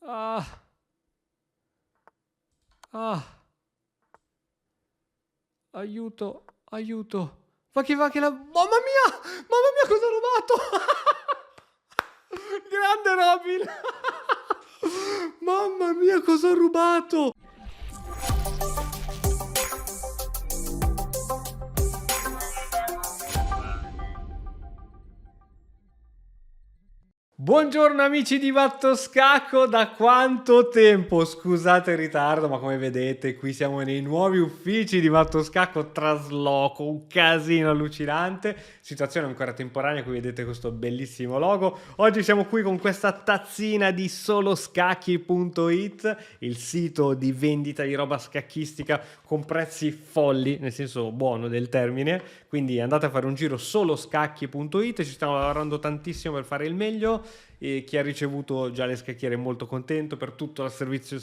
Ah, ah, aiuto, aiuto. Va che la... Mamma mia, cosa ho rubato? Grande Robin! Mamma mia, cosa ho rubato? Buongiorno amici di Matto Scacco, da quanto tempo? Scusate il ritardo, ma come vedete qui siamo nei nuovi uffici di Matto Scacco, trasloco, un casino allucinante, situazione ancora temporanea, qui vedete questo bellissimo logo. Oggi siamo qui con questa tazzina di soloscacchi.it, il sito di vendita di roba scacchistica con prezzi folli, nel senso buono del termine, quindi andate a fare un giro soloscacchi.it, ci stiamo lavorando tantissimo per fare il meglio. E chi ha ricevuto già le scacchiere è molto contento per tutto il servizio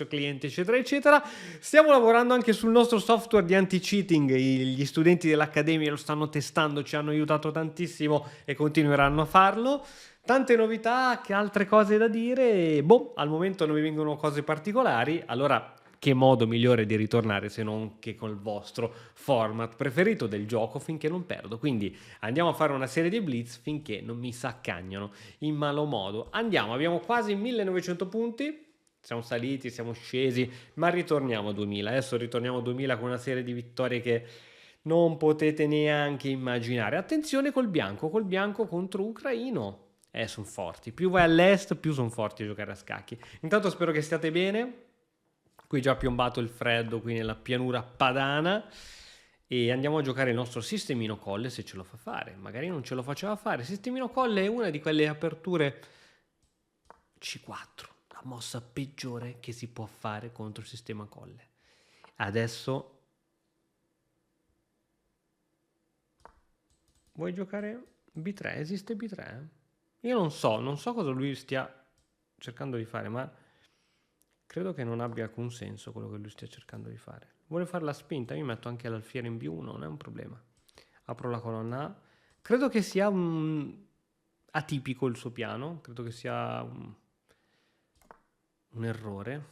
clienti eccetera eccetera. Stiamo lavorando anche sul nostro software di anti-cheating, gli studenti dell'Accademia lo stanno testando, ci hanno aiutato tantissimo e continueranno a farlo. Tante novità, che altre cose da dire? Boh, al momento non mi vengono cose particolari, allora che modo migliore di ritornare se non che col vostro format preferito del gioco finché non perdo. Quindi andiamo a fare una serie di blitz finché non mi saccagnano in malo modo. Andiamo, abbiamo quasi 1900 punti. Siamo saliti, siamo scesi, ma ritorniamo a 2000. Adesso ritorniamo a 2000 con una serie di vittorie che non potete neanche immaginare. Attenzione col bianco contro ucraino. Sono forti. Più vai all'est, più sono forti a giocare a scacchi. Intanto spero che stiate bene. Qui già piombato il freddo, qui nella pianura padana. E andiamo a giocare il nostro sistemino colle se ce lo fa fare. Magari non ce lo faceva fare. Sistemino colle è una di quelle aperture C4, la mossa peggiore che si può fare contro il sistema colle. Adesso vuoi giocare B3? Esiste B3? Io non so cosa lui stia cercando di fare, ma credo che non abbia alcun senso quello che lui stia cercando di fare. Vuole fare la spinta, io metto anche l'alfiere in B1, non è un problema. Apro la colonna A. Credo che sia atipico il suo piano, credo che sia un errore.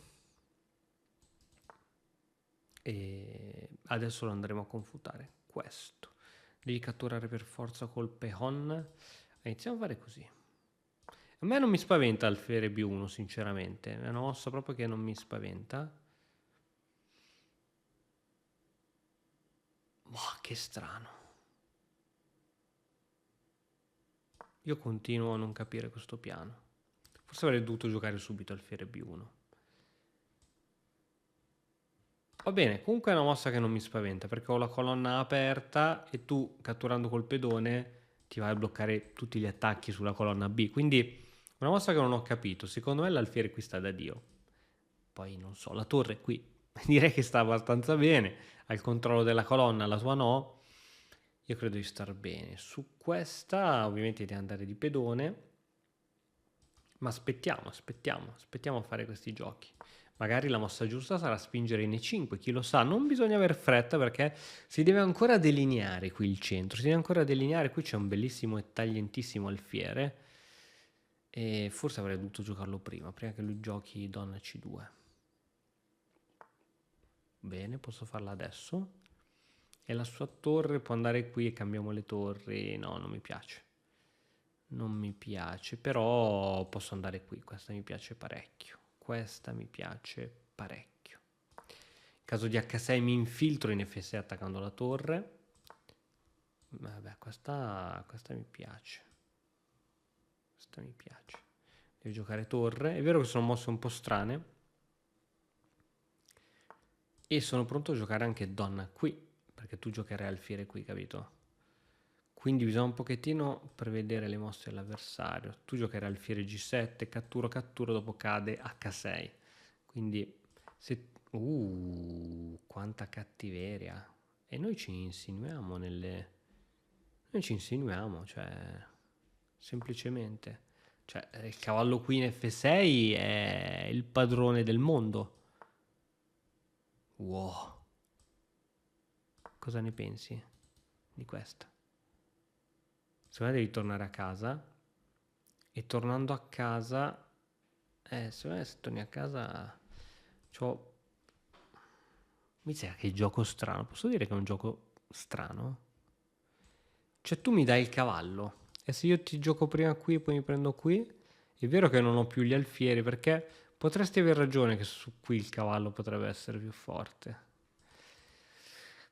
E adesso lo andremo a confutare. Questo. Devi catturare per forza col peon. Iniziamo a fare così. A me non mi spaventa alfiere B1, sinceramente. È una mossa proprio che non mi spaventa. Ma che strano. Io continuo a non capire questo piano. Forse avrei dovuto giocare subito alfiere B1. Va bene, comunque è una mossa che non mi spaventa perché ho la colonna aperta e tu catturando col pedone ti vai a bloccare tutti gli attacchi sulla colonna B. Quindi una mossa che non ho capito. Secondo me l'alfiere qui sta da Dio. Poi non so, la torre qui direi che sta abbastanza bene. Ha il controllo della colonna, la sua no. Io credo di star bene. Su questa ovviamente devi andare di pedone. Ma aspettiamo a fare questi giochi. Magari la mossa giusta sarà spingere in E5, chi lo sa. Non bisogna aver fretta perché si deve ancora delineare qui il centro. Si deve ancora delineare. Qui c'è un bellissimo e taglientissimo alfiere. E forse avrei dovuto giocarlo prima che lui giochi donna C2. Bene, posso farla adesso. E la sua torre può andare qui e cambiamo le torri. No, non mi piace. Non mi piace, però posso andare qui. Questa mi piace parecchio. Questa mi piace parecchio. In caso di H6 mi infiltro in F6 attaccando la torre. Vabbè, questa mi piace. Questa mi piace. Devo giocare torre. È vero che sono mosse un po' strane. E sono pronto a giocare anche donna qui. Perché tu giocherai alfiere qui, capito? Quindi bisogna un pochettino prevedere le mosse dell'avversario. Tu giocherai alfiere G7, cattura, dopo cade H6. Quindi se... quanta cattiveria. E noi ci insinuiamo nelle... Noi ci insinuiamo, cioè... Semplicemente. Cioè, il cavallo qui in F6 è il padrone del mondo. Wow. Cosa ne pensi di questa? Secondo me devi tornare a casa e tornando a casa Se torni a casa... C'ho... Mi sa che gioco strano. Posso dire che è un gioco strano? Cioè tu mi dai il cavallo e se io ti gioco prima qui e poi mi prendo qui, è vero che non ho più gli alfieri perché potresti aver ragione che su qui il cavallo potrebbe essere più forte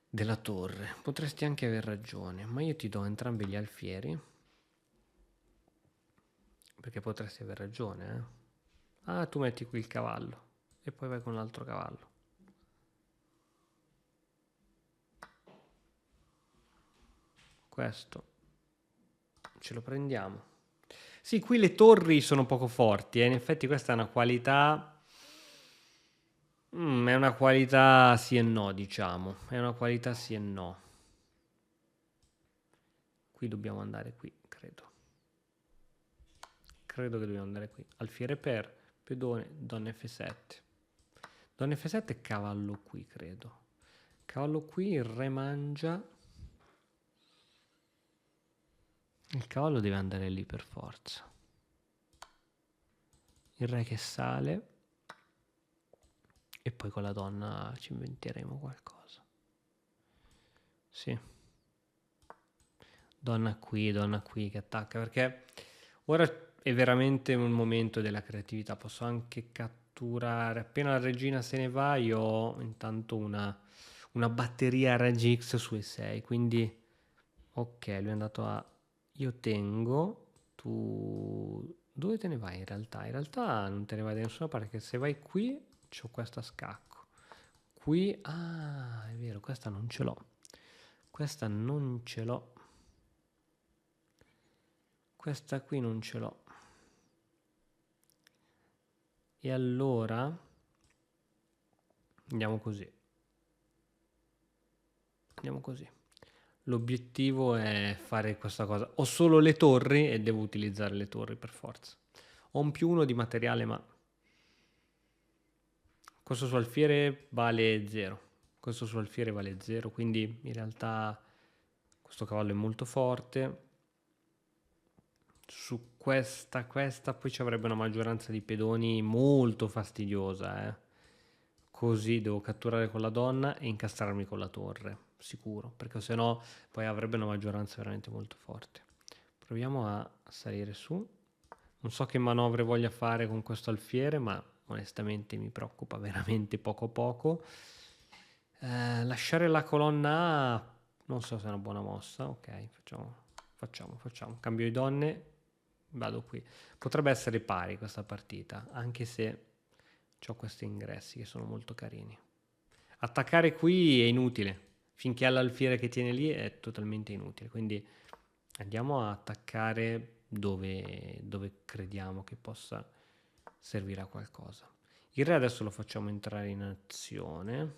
della torre. Potresti anche aver ragione, ma io ti do entrambi gli alfieri perché potresti aver ragione, eh? Ah, tu metti qui il cavallo e poi vai con l'altro cavallo. Questo ce lo prendiamo. Sì, qui le torri sono poco forti, in effetti questa è una qualità... è una qualità sì e no, diciamo. È una qualità sì e no. Qui dobbiamo andare qui, credo. Credo che dobbiamo andare qui. Alfiere per, pedone, donna F7. Donna F7 e cavallo qui, credo. Cavallo qui, il re mangia. Il cavallo deve andare lì per forza. Il re che sale. E poi con la donna ci inventeremo qualcosa. Sì. Donna qui che attacca. Perché ora è veramente un momento della creatività. Posso anche catturare. Appena la regina se ne va, io ho intanto una batteria Regi X su E6. Quindi, ok, lui è andato a... Io tengo. Tu... Dove te ne vai in realtà? In realtà non te ne vai da nessuna parte. Perché se vai qui, c'ho questa a scacco. Qui... Ah, è vero, questa non ce l'ho. Questa non ce l'ho. Questa qui non ce l'ho. E allora andiamo così. Andiamo così. L'obiettivo è fare questa cosa. Ho solo le torri e devo utilizzare le torri per forza. Ho un +1 di materiale, ma questo su alfiere vale 0. Questo su alfiere vale 0, quindi in realtà questo cavallo è molto forte. Su questa poi ci avrebbe una maggioranza di pedoni molto fastidiosa, Così devo catturare con la donna e incastrarmi con la torre, sicuro, perché se no poi avrebbe una maggioranza veramente molto forte. Proviamo a salire su. Non so che manovre voglia fare con questo alfiere, ma onestamente mi preoccupa veramente poco. Lasciare la colonna A non so se è una buona mossa. Ok, facciamo. Cambio di donne, vado qui. Potrebbe essere pari questa partita, anche se ho questi ingressi che sono molto carini. Attaccare qui è inutile. Finché ha l'alfiere che tiene lì è totalmente inutile. Quindi andiamo a attaccare dove crediamo che possa servire a qualcosa. Il re adesso lo facciamo entrare in azione.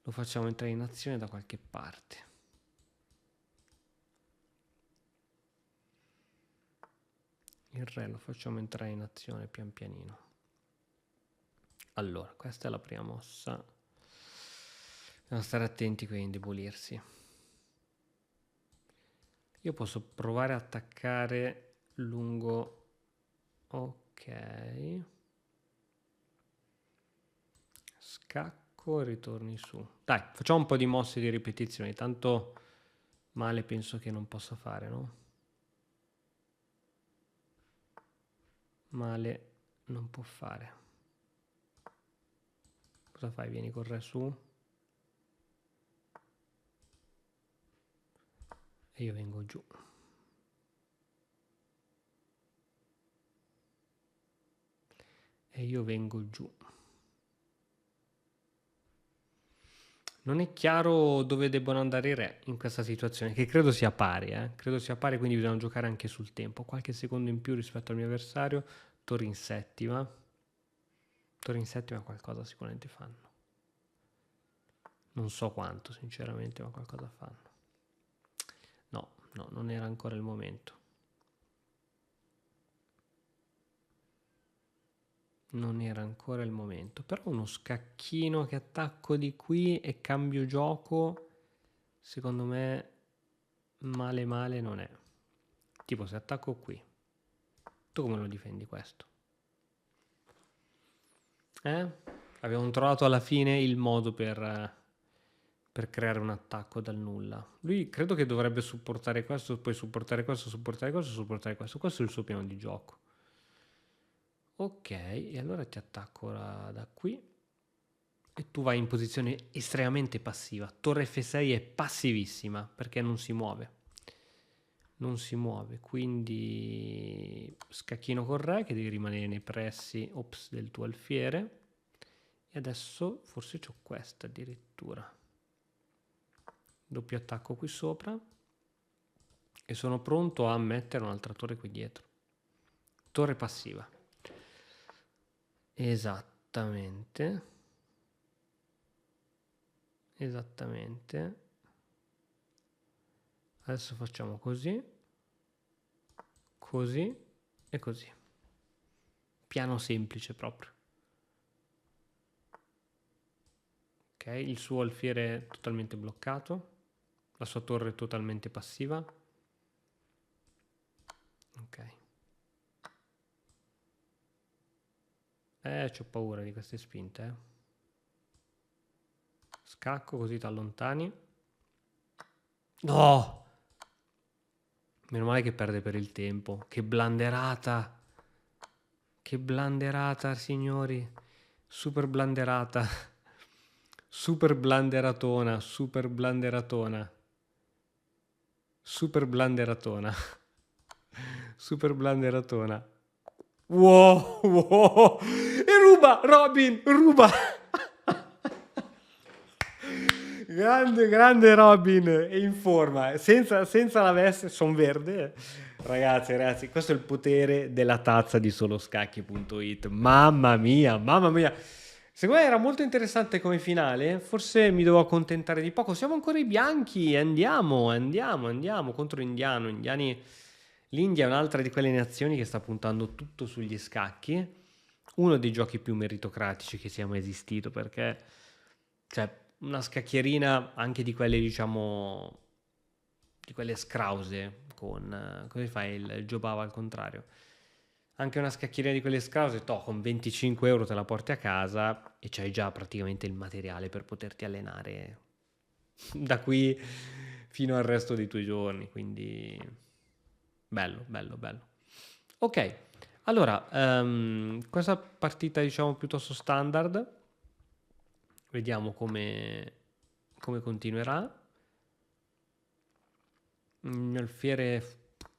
Lo facciamo entrare in azione da qualche parte. Il re lo facciamo entrare in azione pian pianino. Allora, questa è la prima mossa. Dobbiamo stare attenti qui a indebolirsi. Io posso provare a attaccare lungo... Ok. Scacco e ritorni su. Dai, facciamo un po' di mosse di ripetizioni. Tanto male penso che non possa fare, no? Male non può fare. Cosa fai? Vieni col re su. E io vengo giù. E io vengo giù. Non è chiaro dove debbono andare i re in questa situazione, che credo sia pari, Credo sia pari, quindi bisogna giocare anche sul tempo. Qualche secondo in più rispetto al mio avversario. Torri in settima. Torri in settima qualcosa sicuramente fanno. Non so quanto, sinceramente, ma qualcosa fanno. No, non era ancora il momento. Non era ancora il momento. Però uno scacchino che attacco di qui e cambio gioco, secondo me male non è. Tipo se attacco qui, tu come lo difendi questo? Eh? Abbiamo trovato alla fine il modo per creare un attacco dal nulla. Lui credo che dovrebbe supportare questo, poi supportare questo, supportare questo, supportare questo. Questo è il suo piano di gioco. Ok, e allora ti attacco da qui. E tu vai in posizione estremamente passiva. Torre F6 è passivissima perché non si muove. Non si muove, quindi scacchino con re che devi rimanere nei pressi del tuo alfiere. E adesso forse c'ho questa addirittura. Doppio attacco qui sopra. E sono pronto a mettere un'altra torre qui dietro. Torre passiva. Esattamente. Esattamente. Adesso facciamo così. Così e così. Piano semplice proprio. Ok, il suo alfiere è totalmente bloccato. La sua torre è totalmente passiva. Ok. C'ho paura di queste spinte, Scacco così ti allontani. No! Meno male che perde per il tempo. Che blanderata! Che blanderata, signori. Super blanderata. Super blanderatona, super blanderatona. Super blanderatona. Super blanderatona. Wow, wow. E ruba, Robin, ruba. Grande, grande Robin, è in forma, senza la veste, son verde. Ragazzi, questo è il potere della tazza di soloscacchi.it. Mamma mia, mamma mia. Secondo me era molto interessante come finale, forse mi devo accontentare di poco. Siamo ancora i bianchi, andiamo contro l'indiano. L'India è un'altra di quelle nazioni che sta puntando tutto sugli scacchi. Uno dei giochi più meritocratici che sia mai esistito, perché cioè, una scacchierina anche di quelle, diciamo, di quelle scrause con, come fai il Giobava al contrario? Anche una scacchierina di quelle scrause, con 25 euro te la porti a casa e c'hai già praticamente il materiale per poterti allenare da qui fino al resto dei tuoi giorni, quindi bello, bello, bello. Ok, allora, questa partita diciamo piuttosto standard, vediamo come continuerà. L'alfiere,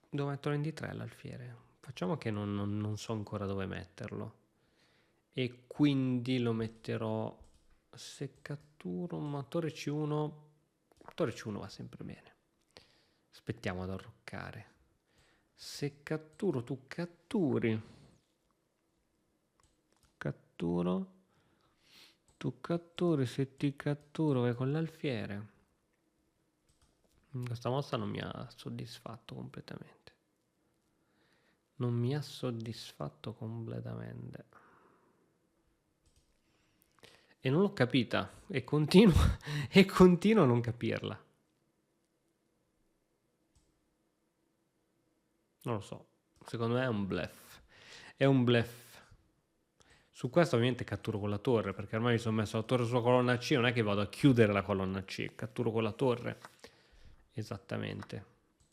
devo metterlo in D3 l'alfiere, facciamo che non so ancora dove metterlo e quindi lo metterò, se catturo, ma torre C1 va sempre bene, aspettiamo ad arroccare. Se catturo, tu catturi. Catturo. Tu catturi, se ti catturo vai con l'alfiere. Questa mossa non mi ha soddisfatto completamente. Non mi ha soddisfatto completamente. E non l'ho capita. E continuo, e continuo a non capirla. Non lo so. Secondo me è un bluff. È un bluff. Su questo ovviamente catturo con la torre, perché ormai mi sono messo la torre sulla colonna C, non è che vado a chiudere la colonna C, catturo con la torre. Esattamente.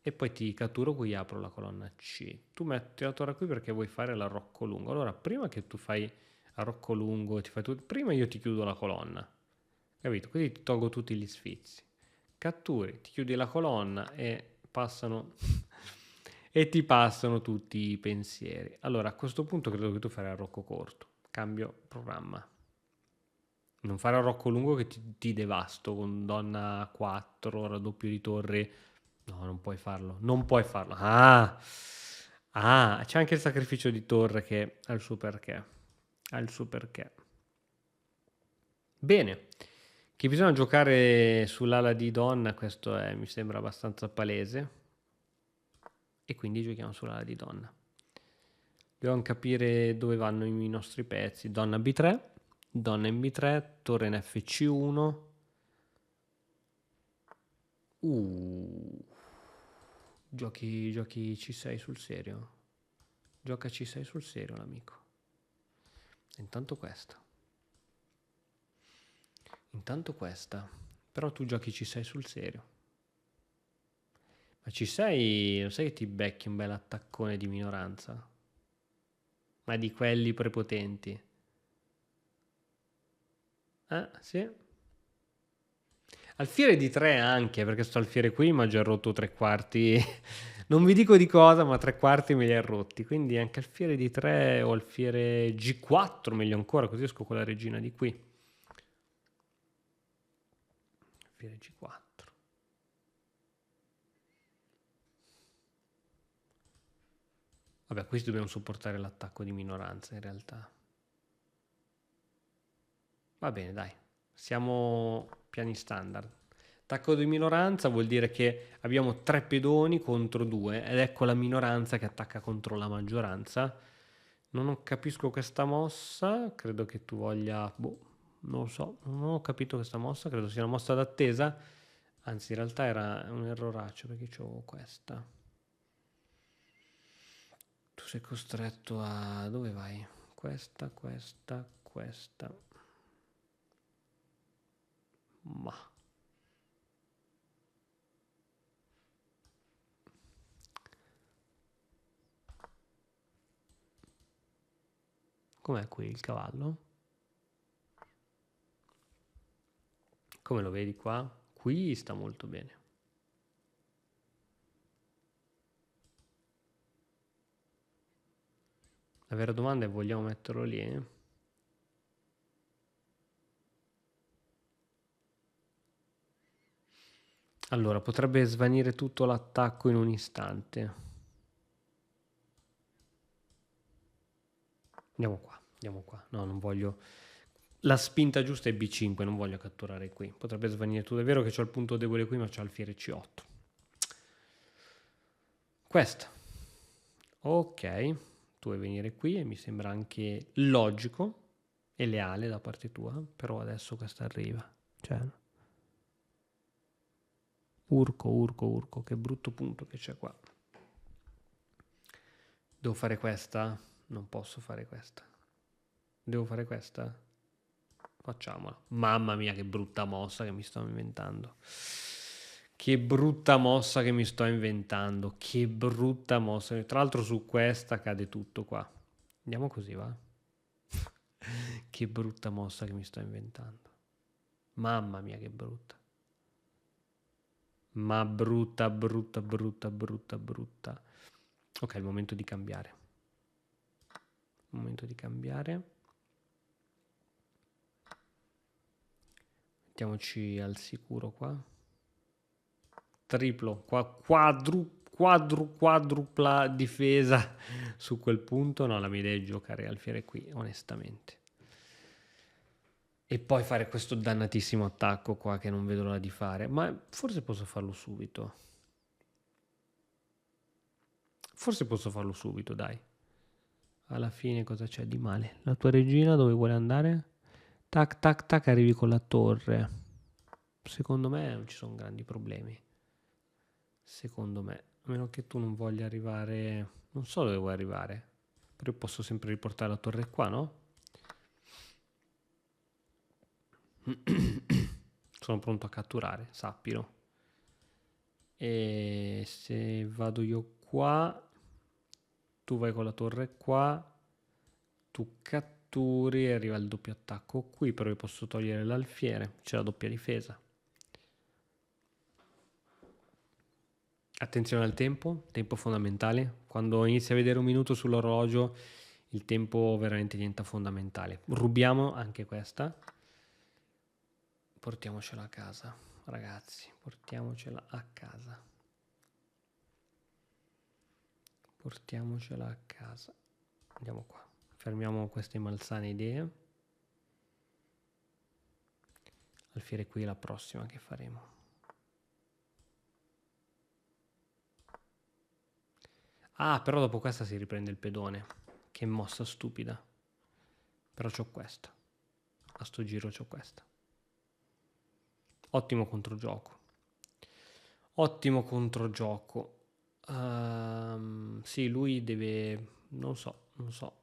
E poi ti catturo qui, apro la colonna C. Tu metti la torre qui perché vuoi fare l'arrocco lungo. Allora, prima che tu fai arrocco lungo, ti fai tutto, prima io ti chiudo la colonna. Capito? Così ti tolgo tutti gli sfizi. Catturi, ti chiudi la colonna e passano e ti passano tutti i pensieri. Allora, a questo punto credo che tu farai arrocco corto. Cambio programma. Non fare arrocco lungo che ti devasto con donna 4, raddoppio di torre. No, non puoi farlo. Non puoi farlo. C'è anche il sacrificio di torre che ha il suo perché. Ha il suo perché. Bene. Che bisogna giocare sull'ala di donna, questo mi sembra abbastanza palese. E quindi giochiamo sull'ala di donna. Dobbiamo capire dove vanno i nostri pezzi. Donna B3, donna in B3, torre in FC1. Giochi C6 sul serio. Gioca C6 sul serio l'amico. Intanto questo. Intanto questa. Però tu giochi ci sei sul serio. Ma ci sei... Lo sai che ti becchi un bel attaccone di minoranza? Ma di quelli prepotenti. Sì. Alfiere di 3 anche, perché sto alfiere qui mi ha già rotto 3/4. Non vi dico di cosa, ma 3/4 me li ha rotti. Quindi anche alfiere di 3 o alfiere G4 meglio ancora, così esco con la regina di qui. Alfiere G4. Vabbè, questi dobbiamo supportare l'attacco di minoranza in realtà. Va bene, dai. Siamo piani standard. Attacco di minoranza vuol dire che abbiamo 3 pedoni contro 2 ed ecco la minoranza che attacca contro la maggioranza. Non capisco questa mossa, credo che tu voglia... Boh, non lo so, non ho capito questa mossa, credo sia una mossa d'attesa. Anzi, in realtà era un erroraccio perché c'ho questa. Tu sei costretto a... Dove vai? Questa, questa, questa. Ma... Com'è qui il cavallo? Come lo vedi qua? Qui sta molto bene. La vera domanda è: vogliamo metterlo lì? Allora, potrebbe svanire tutto l'attacco in un istante. Andiamo qua. No, non voglio... La spinta giusta è B5, non voglio catturare qui. Potrebbe svanire tutto. È vero che c'ho il punto debole qui, ma c'ho alfiere C8. Questa. Ok, tu vuoi venire qui e mi sembra anche logico e leale da parte tua, però adesso questa arriva. Cioè... Urco, che brutto punto che c'è qua. Devo fare questa? Non posso fare questa. Devo fare questa? Facciamola. Mamma mia, che brutta mossa che mi sto inventando. Che brutta mossa che mi sto inventando. Che brutta mossa. Tra l'altro su questa cade tutto qua. Andiamo così, va? Che brutta mossa che mi sto inventando. Mamma mia, che brutta. Ma brutta. Ok, è il momento di cambiare. Mettiamoci al sicuro qua. Triplo, quadrupla difesa su quel punto. No, la mia idea è giocare alfiere qui, onestamente. E poi fare questo dannatissimo attacco qua che non vedo l'ora di fare. Ma forse posso farlo subito. Dai. Alla fine cosa c'è di male? La tua regina dove vuole andare? Tac, tac, tac, arrivi con la torre. Secondo me non ci sono grandi problemi. Secondo me. A meno che tu non voglia arrivare... Non so dove vuoi arrivare. Però io posso sempre riportare la torre qua, no? Sono pronto a catturare, sappilo. E se vado io qua... Tu vai con la torre qua... Tu catturi e arriva il doppio attacco qui, però io posso togliere l'alfiere, c'è la doppia difesa. Attenzione al tempo fondamentale. Quando inizi a vedere un minuto sull'orologio, il tempo veramente diventa fondamentale. Rubiamo anche questa. Portiamocela a casa, ragazzi, portiamocela a casa. Andiamo qua. Fermiamo queste malsane idee. Alfiere qui è la prossima che faremo. Ah, però dopo questa si riprende il pedone. Che mossa stupida. Però c'ho questa. A sto giro c'ho questa. Ottimo controgioco. Sì, lui deve... Non so.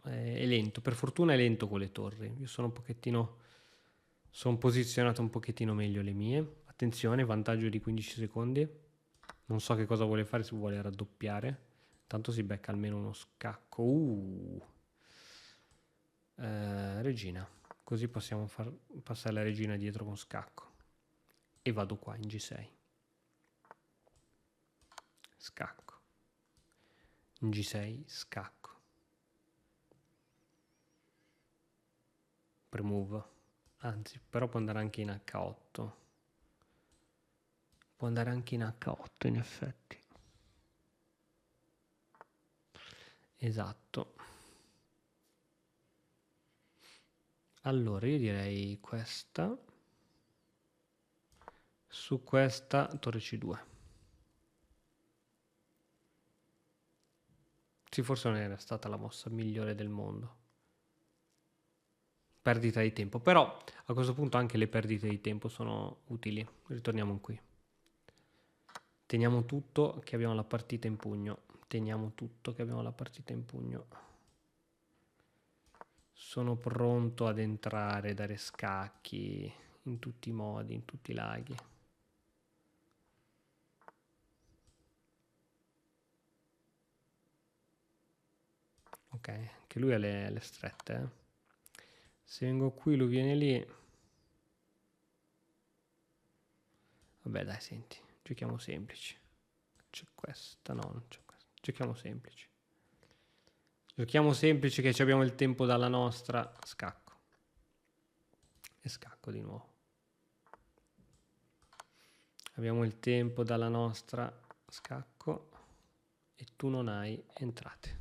È lento. Per fortuna è lento con le torri. Io sono un pochettino Sono posizionate un pochettino meglio le mie. Attenzione, vantaggio di 15 secondi. Non so che cosa vuole fare, se vuole raddoppiare. Tanto si becca almeno uno scacco. Regina. Così possiamo far passare la regina dietro con scacco. E vado qua in G6. Scacco. In G6, scacco. Premove. Anzi, però può andare anche in H8. Può andare anche in H8 in effetti. Esatto. Allora io direi questa. Su questa torre C2. Sì, forse non era stata la mossa migliore del mondo. Perdita di tempo. Però a questo punto anche le perdite di tempo sono utili. Ritorniamo qui. Teniamo tutto che abbiamo la partita in pugno. Teniamo tutto che abbiamo la partita in pugno. Sono pronto ad entrare, dare scacchi in tutti i modi, in tutti i laghi. Ok, che lui ha le strette. Se vengo qui, lui viene lì. Vabbè, dai, senti, giochiamo semplici. C'è questa, no, non c'è questa. Giochiamo semplici. Giochiamo semplici che abbiamo il tempo dalla nostra. Scacco. E scacco di nuovo. Abbiamo il tempo dalla nostra. Scacco. E tu non hai entrate.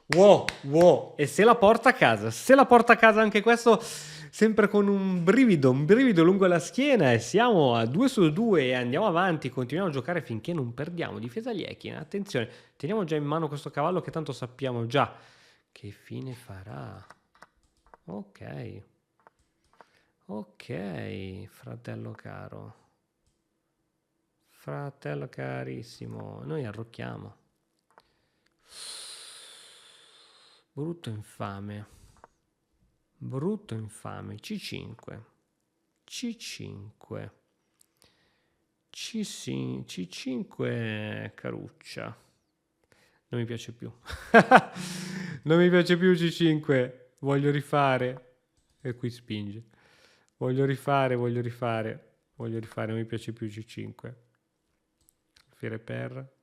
Wow, wow. E se la porta a casa. Se la porta a casa anche questo, sempre con un brivido lungo la schiena. E siamo a 2-2 e andiamo avanti. Continuiamo a giocare finché non perdiamo. Difesa Liechina. Attenzione, teniamo già in mano questo cavallo che tanto sappiamo già che fine farà. Ok. Ok, fratello caro. Fratello carissimo. Noi arrocchiamo. Brutto infame. Brutto infame. C5. C5. C5 caruccia. Non mi piace più. Non mi piace più C5. Voglio rifare. E qui spinge. Voglio rifare. Non mi piace più C5. Alfiere per.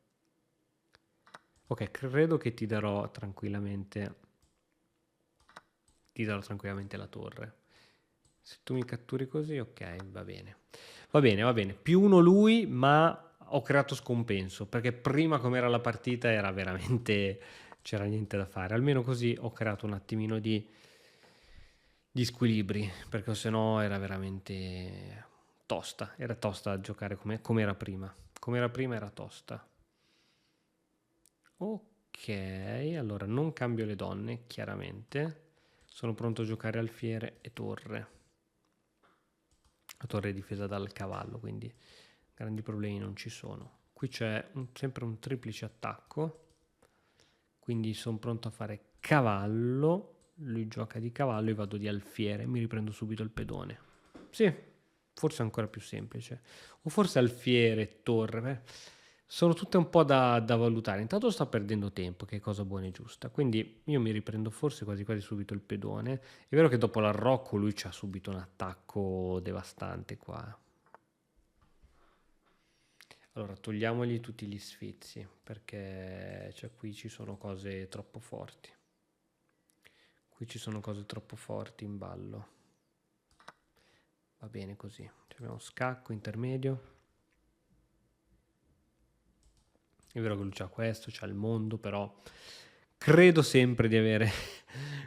Ok, credo che ti darò tranquillamente la torre. Se tu mi catturi così, ok, va bene. Va bene. Più uno lui, ma ho creato scompenso, perché prima come era la partita era veramente... c'era niente da fare. Almeno così ho creato un attimino di squilibri, perché sennò era veramente tosta. Era tosta da giocare come era prima. Come era prima era tosta. Ok, allora non cambio le donne, chiaramente. Sono pronto a giocare alfiere e torre. La torre è difesa dal cavallo, quindi grandi problemi non ci sono. Qui c'è sempre un triplice attacco, quindi sono pronto a fare cavallo. Lui gioca di cavallo e vado di alfiere. Mi riprendo subito il pedone. Sì, forse è ancora più semplice. O forse alfiere, torre. Sono tutte un po' da valutare. Intanto sta perdendo tempo, che è cosa buona e giusta. Quindi io mi riprendo forse quasi quasi subito il pedone. È vero che dopo l'arrocco lui ci ha subito un attacco devastante qua. Allora, togliamogli tutti gli sfizi, perché cioè, qui ci sono cose troppo forti. Qui ci sono cose troppo forti in ballo. Va bene così. Abbiamo scacco intermedio. È vero che lui c'ha questo, c'ha il mondo, però credo sempre di avere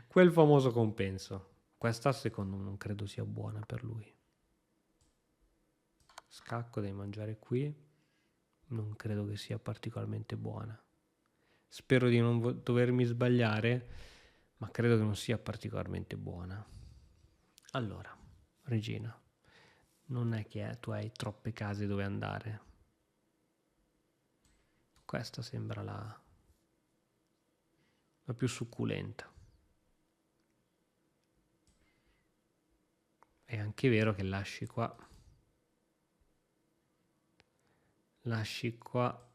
quel famoso compenso. Questa secondo me non credo sia buona per lui. Scacco devi mangiare qui. Non credo che sia particolarmente buona. Spero di non dovermi sbagliare, ma credo che non sia particolarmente buona. Allora, regina, non è che tu hai troppe case dove andare. Questa sembra la più succulenta. È anche vero che lasci qua. Lasci qua.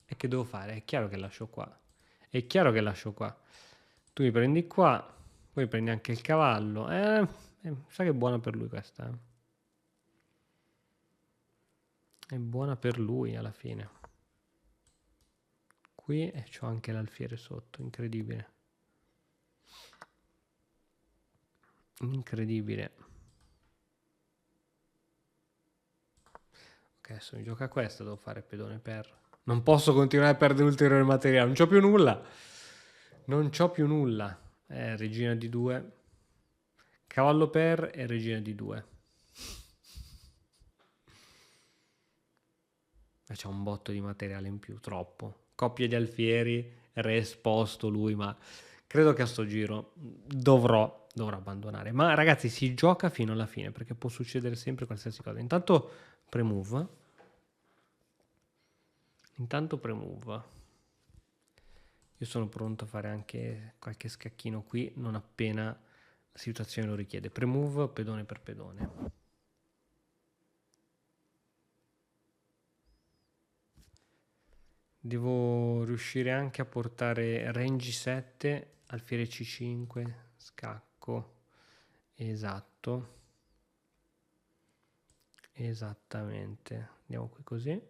E che devo fare? È chiaro che lascio qua. È chiaro che lascio qua. Tu mi prendi qua. Poi prendi anche il cavallo. Sa che è buona per lui questa. È buona per lui alla fine. Qui e c'ho anche l'alfiere sotto. Incredibile. Incredibile. Ok, adesso mi gioca questa. Devo fare pedone per... Non posso continuare a perdere ulteriore materiale. Non c'ho più nulla. Non c'ho più nulla. Regina di 2. Cavallo per e regina di 2. C'è un botto di materiale in più, troppo. Coppia di alfieri, re esposto lui, ma credo che a sto giro dovrò abbandonare. Ma ragazzi, si gioca fino alla fine, perché può succedere sempre qualsiasi cosa. Intanto premove. Io sono pronto a fare anche qualche scacchino qui, non appena la situazione lo richiede. Premove, pedone per pedone. Devo riuscire anche a portare range 7, alfiere C5, scacco. Esatto. Esattamente. Andiamo qui così.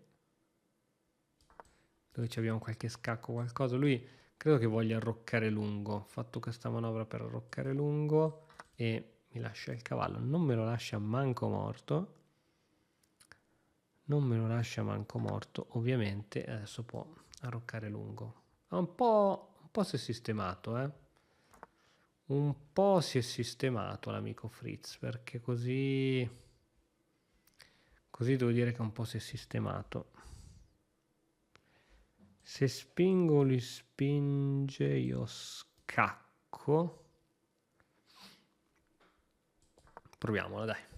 Dove abbiamo qualche scacco, qualcosa. Lui credo che voglia arroccare lungo. Ho fatto questa manovra per arroccare lungo e mi lascia il cavallo. Non me lo lascia manco morto. Non me lo lascia manco morto. Ovviamente adesso può arroccare lungo. Un po' si è sistemato, Un po' si è sistemato l'amico Fritz, perché così devo dire che un po' si è sistemato. Se spingo, lui spinge, io scacco. Proviamola, dai.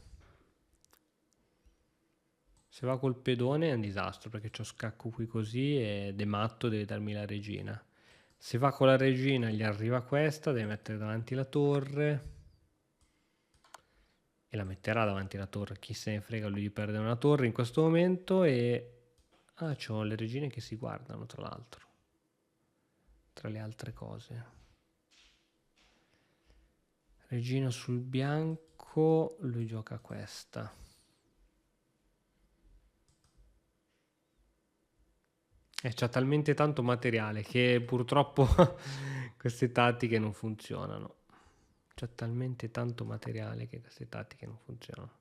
Se va col pedone è un disastro, perché c'ho scacco qui così ed è matto, deve darmi la regina. Se va con la regina gli arriva questa, deve mettere davanti la torre. E la metterà davanti la torre. Chi se ne frega lui di perdere una torre in questo momento. E... ah, c'ho le regine che si guardano, tra l'altro. Tra le altre cose. Regina sul bianco, lui gioca questa. E c'ha talmente tanto materiale che purtroppo queste tattiche non funzionano. C'è talmente tanto materiale che queste tattiche non funzionano.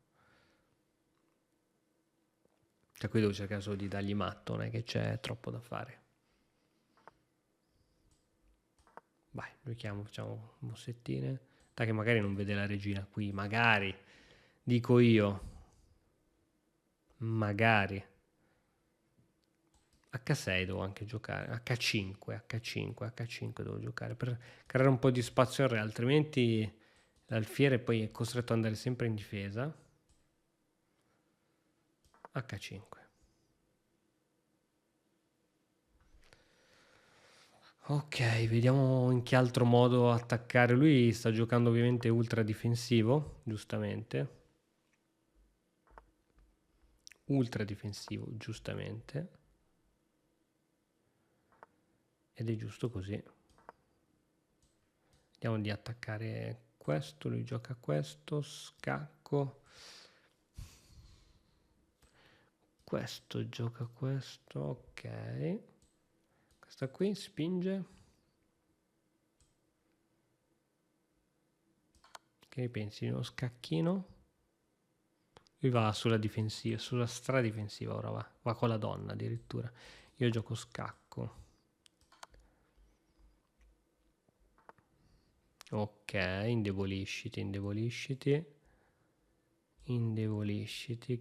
Cioè qui devo cercare solo di dargli matto, non è che c'è troppo da fare. Vai, giochiamo, facciamo mossettine. Dai che magari non vede la regina qui, magari. Dico io. Magari. H6 devo anche giocare, H5 devo giocare per creare un po' di spazio al re, altrimenti l'alfiere poi è costretto ad andare sempre in difesa. H5. Ok, vediamo in che altro modo attaccare. Lui sta giocando ovviamente ultra difensivo, giustamente. Ultra difensivo, giustamente. Ed è giusto così. Vediamo di attaccare questo, lui gioca questo, scacco. Questo gioca questo, ok. Questa qui spinge. Che ne pensi di uno scacchino? Lui va sulla difensiva, sulla stradifensiva ora va con la donna addirittura. Io gioco scacco. Ok, indebolisciti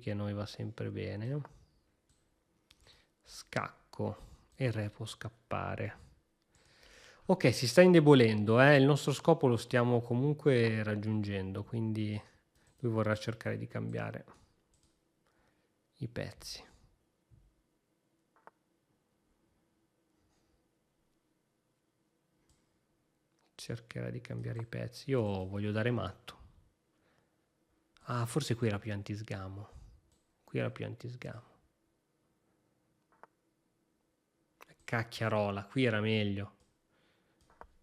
che a noi va sempre bene. Scacco e il re può scappare. Ok, si sta indebolendo, il nostro scopo lo stiamo comunque raggiungendo, quindi lui vorrà cercare di cambiare i pezzi. cercherà di cambiare i pezzi. Io voglio dare matto. Ah, forse qui era più antisgamo. Qui era più antisgamo. Cacchiarola, qui era meglio.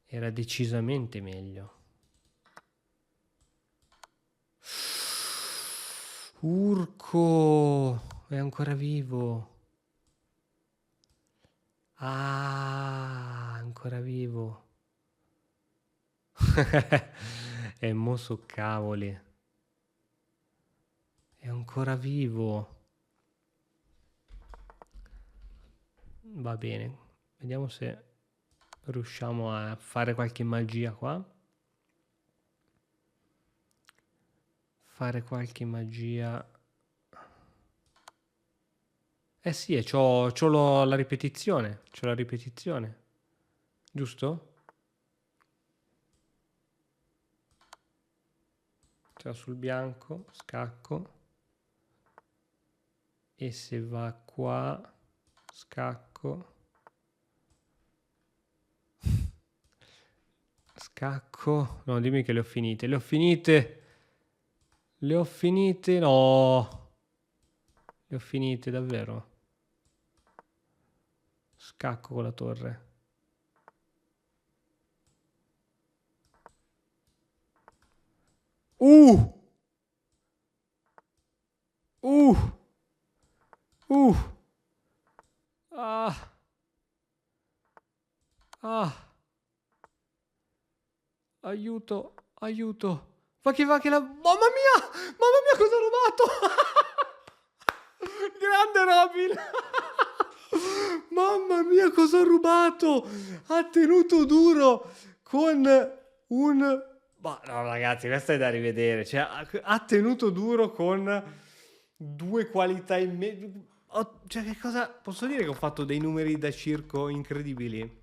Era decisamente meglio. Urco! È ancora vivo. Ah, ancora vivo. È mosso cavoli. È ancora vivo. Va bene. Vediamo se riusciamo a fare qualche magia qua. Fare qualche magia. Eh sì, c'ho la ripetizione. C'ho la ripetizione. Giusto? Cioè sul bianco, scacco. E se va qua, scacco. Scacco. No, dimmi che le ho finite. Le ho finite. Le ho finite. No. Le ho finite, davvero. Scacco con la torre. Uh! Uh! Uh! Ah! Ah! Aiuto! Aiuto! Ma che va che la... Mamma mia! Mamma mia, cosa ho rubato? Grande Robin! Mamma mia, cosa ho rubato? Ha tenuto duro con un... Ma no, ragazzi, questa è da rivedere. Cioè, ha tenuto duro con due qualità in mezzo. Cioè, che cosa... Posso dire che ho fatto dei numeri da circo incredibili?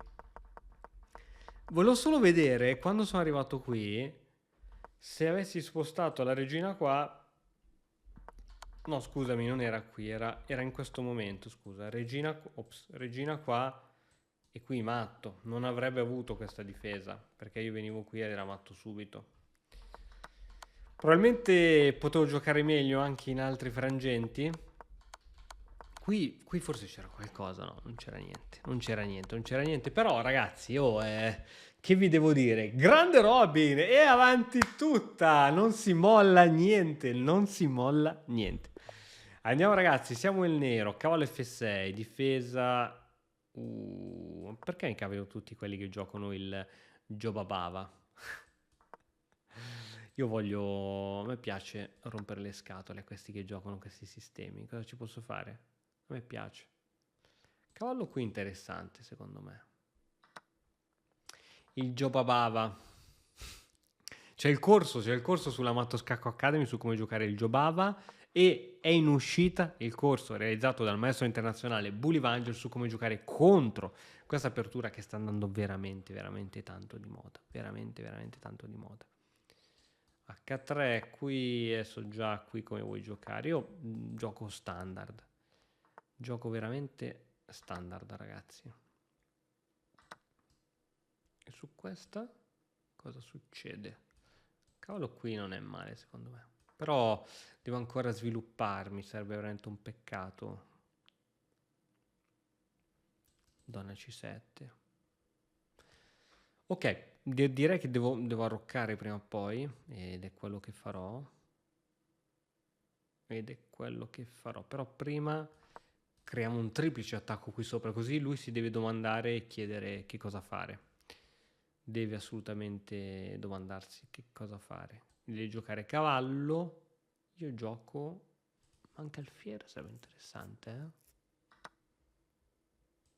Volevo solo vedere, quando sono arrivato qui, se avessi spostato la regina qua... No, scusami, non era qui, era in questo momento, scusa. Regina qua e qui matto. Non avrebbe avuto questa difesa, perché io venivo qui ed era matto subito. Probabilmente potevo giocare meglio anche in altri frangenti. Qui forse c'era qualcosa, no? Non c'era niente, non c'era niente, non c'era niente. Però ragazzi, che vi devo dire? Grande Robin e avanti tutta, non si molla niente, non si molla niente. Andiamo ragazzi, siamo il nero, cavallo F6, difesa... perché mi capitano tutti quelli che giocano il Jobabava? Io voglio... A me piace rompere le scatole a questi che giocano questi sistemi. Cosa ci posso fare? A me piace. Cavallo qui interessante secondo me. Il Jobabava. C'è il corso sulla Matto Scacco Academy su come giocare il Jobava e è in uscita il corso realizzato dal maestro internazionale Bully Vangel su come giocare contro questa apertura che sta andando veramente, veramente tanto di moda. Veramente, veramente tanto di moda. H3, qui adesso già qui come vuoi giocare. Io gioco standard. Gioco veramente standard, ragazzi. E su questa cosa succede? Cavolo, qui non è male secondo me. Però devo ancora svilupparmi, sarebbe veramente un peccato. Donna C7. Ok, direi che devo arroccare prima o poi, ed è quello che farò. Però prima creiamo un triplice attacco qui sopra, così lui si deve domandare e chiedere che cosa fare. Deve assolutamente domandarsi che cosa fare. Deve giocare cavallo. Io gioco anche alfiere, sarebbe interessante,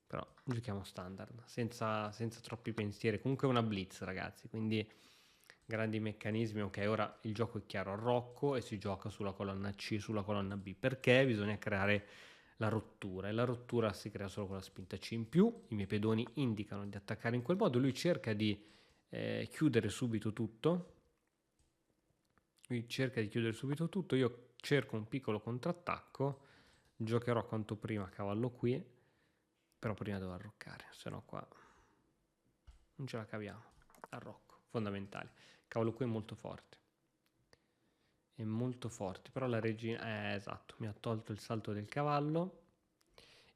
Però giochiamo standard, senza troppi pensieri. Comunque è una blitz, ragazzi, quindi grandi meccanismi. Ok, ora il gioco è chiaro, arrocco e si gioca sulla colonna C e sulla colonna B, perché bisogna creare la rottura, e la rottura si crea solo con la spinta C in più. I miei pedoni indicano di attaccare in quel modo, lui cerca di chiudere subito tutto. Io cerco un piccolo contrattacco, giocherò quanto prima cavallo qui, però prima devo arroccare, se no qua non ce la caviamo. Arrocco, fondamentale. Il cavallo qui è molto forte. È molto forte, però la regina... esatto, mi ha tolto il salto del cavallo.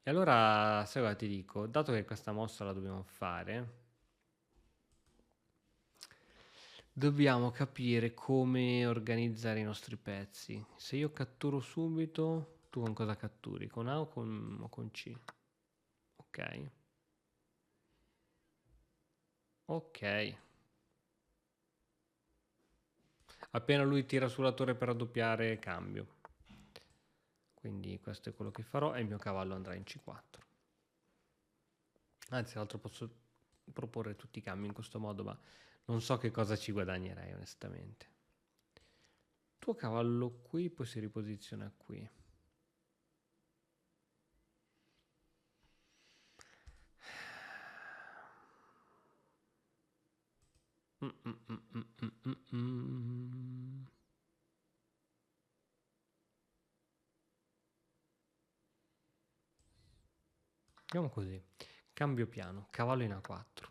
E allora, sai cosa ti dico? Dato che questa mossa la dobbiamo fare, dobbiamo capire come organizzare i nostri pezzi. Se io catturo subito, tu con cosa catturi? Con A o con C? Ok. Ok. Appena lui tira sulla torre per raddoppiare, cambio. Quindi questo è quello che farò e il mio cavallo andrà in C4. Anzi, tra l'altro posso proporre tutti i cambi in questo modo, ma non so che cosa ci guadagnerei onestamente. Tuo cavallo qui poi si riposiziona qui. Andiamo così. Cambio piano, cavallo in A4.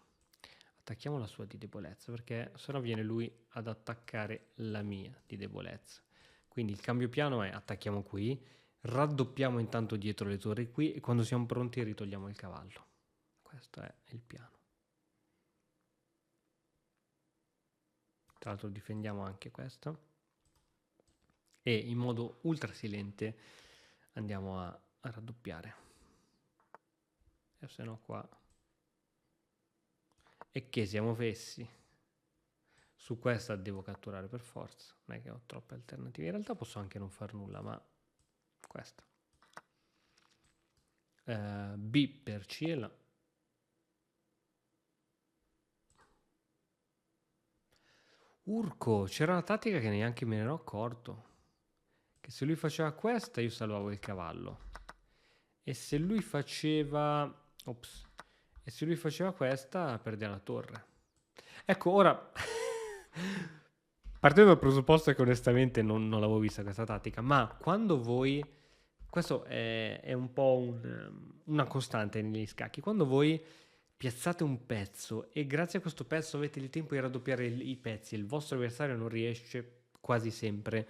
Attacchiamo la sua di debolezza, perché sennò viene lui ad attaccare la mia di debolezza. Quindi il cambio piano è attacchiamo qui, raddoppiamo intanto dietro le torri qui e quando siamo pronti ritogliamo il cavallo. Questo è il piano. Tra l'altro difendiamo anche questo. E in modo ultra silente andiamo a raddoppiare. E se no qua... E che siamo fessi. Su questa devo catturare per forza. Non è che ho troppe alternative. In realtà posso anche non far nulla, ma questa. B per C e la... Urco, c'era una tattica che neanche me ne ero accorto. Che se lui faceva questa io salvavo il cavallo. E se lui faceva... Ops. E se lui faceva questa perdeva la torre. Ecco, ora... Partendo dal presupposto che onestamente non l'avevo vista questa tattica, ma quando voi... Questo è un po' una costante negli scacchi. Quando voi piazzate un pezzo e grazie a questo pezzo avete il tempo di raddoppiare i pezzi e il vostro avversario non riesce quasi sempre,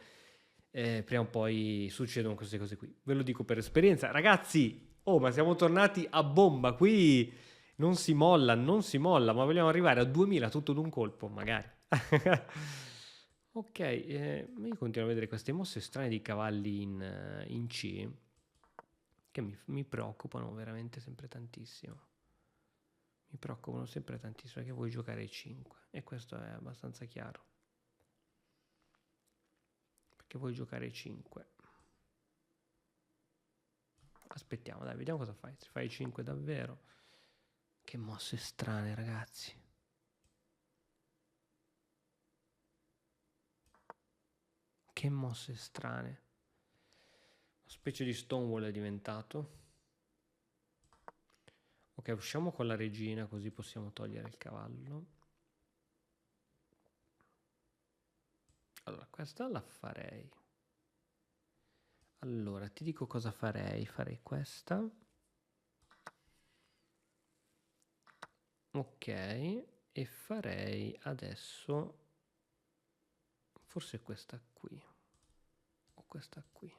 prima o poi succedono queste cose qui. Ve lo dico per esperienza. Ragazzi, oh, ma siamo tornati a bomba. Qui non si molla, ma vogliamo arrivare a 2000 tutto d'un colpo, magari. Ok, io continuo a vedere queste mosse strane di cavalli in C che mi preoccupano veramente sempre tantissimo. Mi preoccupano sempre tantissimo perché vuoi giocare 5 e questo è abbastanza chiaro. Perché vuoi giocare 5. Aspettiamo, dai, vediamo cosa fai. Se fai 5 davvero. Che mosse strane, ragazzi. Che mosse strane. Una specie di Stonewall è diventato. Ok, usciamo con la regina così possiamo togliere il cavallo. Allora, questa la farei. Allora, ti dico cosa farei. Farei questa. Ok, e farei adesso forse questa qui. O questa qui.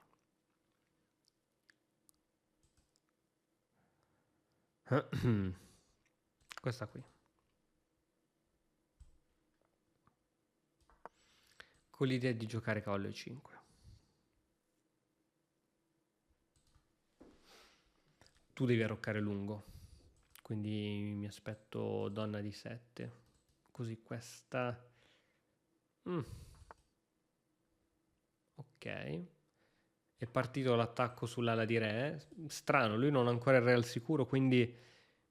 Questa qui. Con l'idea di giocare cavallo e5. Tu devi arroccare lungo. Quindi mi aspetto donna di 7. Così questa... Ok. È partito l'attacco sull'ala di re. Strano, lui non ha ancora il re al sicuro, quindi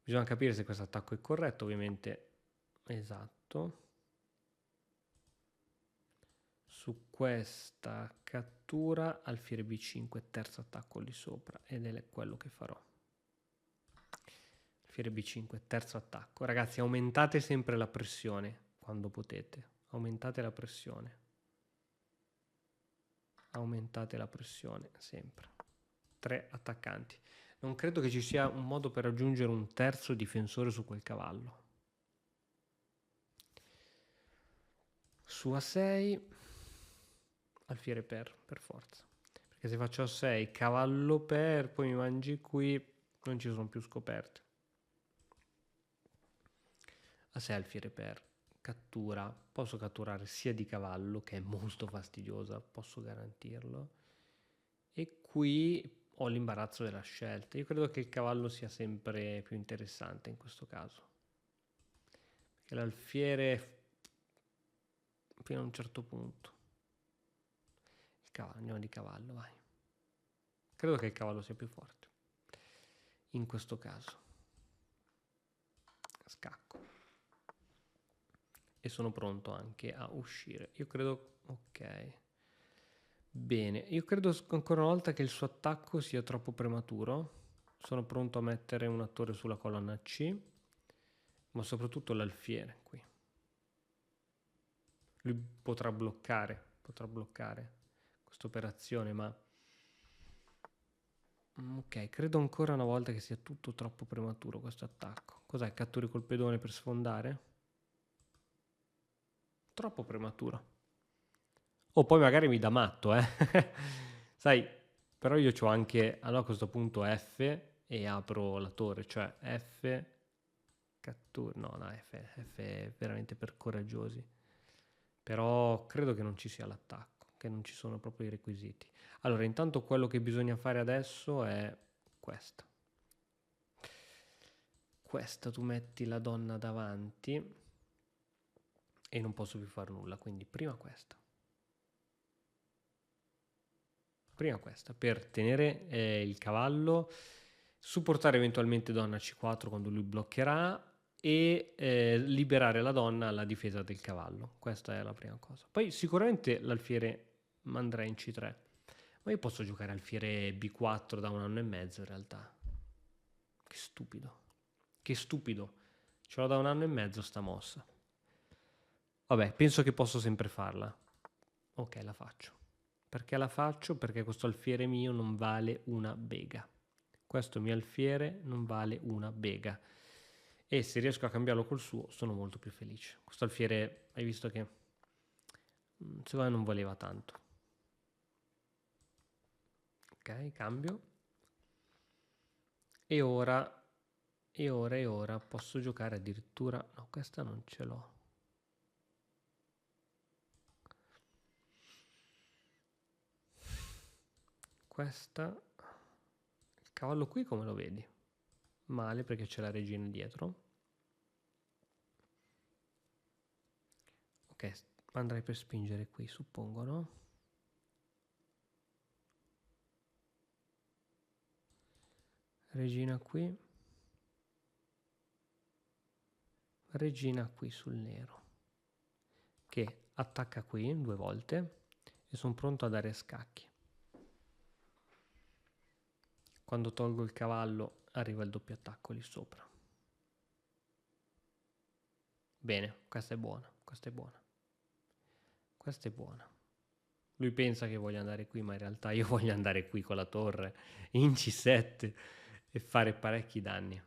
bisogna capire se questo attacco è corretto, ovviamente. Esatto. Su questa cattura alfiere b5, terzo attacco lì sopra, ed è quello che farò. Alfiere b5, terzo attacco. Ragazzi, aumentate sempre la pressione quando potete. Aumentate la pressione. Aumentate la pressione sempre. 3 attaccanti. Non credo che ci sia un modo per raggiungere un terzo difensore su quel cavallo. Su A6, alfiere per forza. Perché se faccio A6, cavallo per, poi mi mangi qui, non ci sono più scoperte. A6, alfiere per, cattura. Posso catturare sia di cavallo, che è molto fastidiosa, posso garantirlo. E qui ho l'imbarazzo della scelta. Io credo che il cavallo sia sempre più interessante in questo caso. Perché l'alfiere fino a un certo punto. Il cavallo, andiamo di cavallo, vai. Credo che il cavallo sia più forte. In questo caso. Scacco. E sono pronto anche a uscire. Io credo... Ok. Bene, io credo ancora una volta che il suo attacco sia troppo prematuro. Sono pronto a mettere una torre sulla colonna C, ma soprattutto l'alfiere qui. Lui potrà bloccare questa operazione, ma... Ok, credo ancora una volta che sia tutto troppo prematuro questo attacco. Cos'è? Catturi col pedone per sfondare? Troppo prematuro. O poi magari mi dà matto, eh. Sai, però io c'ho anche, allora a questo punto F e apro la torre, cioè F, cattura, no, F è veramente per coraggiosi. Però credo che non ci sia l'attacco, che non ci sono proprio i requisiti. Allora, intanto quello che bisogna fare adesso è questa. Questa tu metti la donna davanti e non posso più fare nulla, quindi prima questa. Prima questa, per tenere il cavallo, supportare eventualmente donna C4 quando lui bloccherà e liberare la donna alla difesa del cavallo. Questa è la prima cosa. Poi sicuramente l'alfiere andrà in C3, ma io posso giocare alfiere B4 da 1 anno e mezzo in realtà. Che stupido. Che stupido. Ce l'ho da 1 anno e mezzo sta mossa. Vabbè, penso che posso sempre farla. Ok, la faccio. Perché la faccio? Perché questo alfiere mio non vale una bega. Questo mio alfiere non vale una bega. E se riesco a cambiarlo col suo, sono molto più felice. Questo alfiere, hai visto che secondo me non valeva tanto. Ok, cambio. E ora posso giocare addirittura... No, questa non ce l'ho. Questa... Il cavallo qui come lo vedi? Male perché c'è la regina dietro. Ok, andrei per spingere qui, suppongo, no? Regina qui. Regina qui sul nero. Che attacca qui 2 volte e sono pronto a dare scacchi. Quando tolgo il cavallo arriva il doppio attacco lì sopra. Bene, questa è buona, questa è buona. Questa è buona. Lui pensa che voglia andare qui, ma in realtà io voglio andare qui con la torre in C7 e fare parecchi danni.